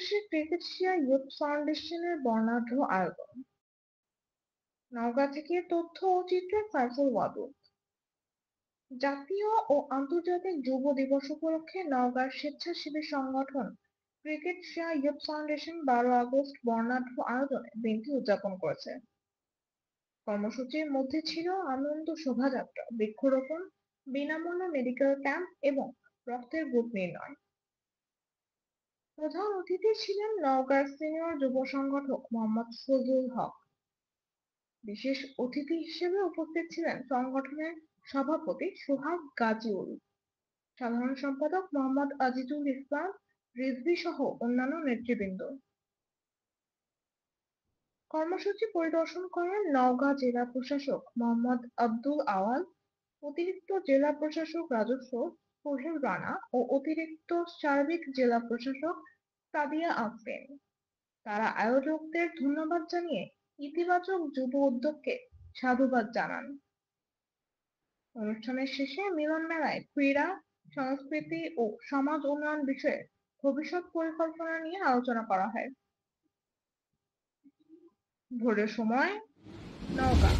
শেষে ক্রিকেটশিয়া ইয়ুথ ফাউন্ডেশনের বর্ণাঢ্য আয়োজন। নওগাঁ থেকে তথ্য ও চিত্রে ফাইসল ওয়াদুদ। জাতীয় ও আন্তর্জাতিক যুব দিবস উপলক্ষে নওগাঁর স্বেচ্ছাসেবী সংগঠন ক্রিকেটশিয়া ইয়ুথ ফাউন্ডেশন 12 আগস্ট বর্ণাঢ্য আয়োজনে দিনটি উদযাপন করেছে। কর্মসূচির মধ্যে ছিল আনন্দ শোভাযাত্রা, বৃক্ষরোপণ, বিনামূল্যে মেডিকেল ক্যাম্প এবং রক্তের গ্রুপ নির্ণয়। প্রধান অতিথি ছিলেন নওগাঁর সিনিয়র যুব সংগঠক মোহাম্মদ ফজলুল হক। বিশেষ অতিথি হিসেবে উপস্থিত ছিলেন সংগঠনের সভাপতি সোহাগ গাজীউল, সাধারণ সম্পাদক মোহাম্মদ আজিজুল ইসলাম রিজভী সহ অন্যান্য নেতৃবৃন্দ। কর্মসূচি পরিদর্শন করেন নওগাঁ জেলা প্রশাসক মোহাম্মদ আব্দুল আওয়াল, অতিরিক্ত জেলা প্রশাসক রাজস্ব সোহেল রানা ও অতিরিক্ত সার্বিক জেলা প্রশাসক সাদিয়া আফরিন। তারা আয়োজকদের ধন্যবাদ জানিয়ে ইতিবাচক যুব উদ্যোগকে সাধুবাদ জানান। অনুষ্ঠানের শেষে মিলন মেলায় ক্রীড়া, সংস্কৃতি ও সমাজ উন্নয়ন বিষয়ে ভবিষ্যৎ পরিকল্পনা নিয়ে আলোচনা করা হয়। ভোরের সময় নওগাঁ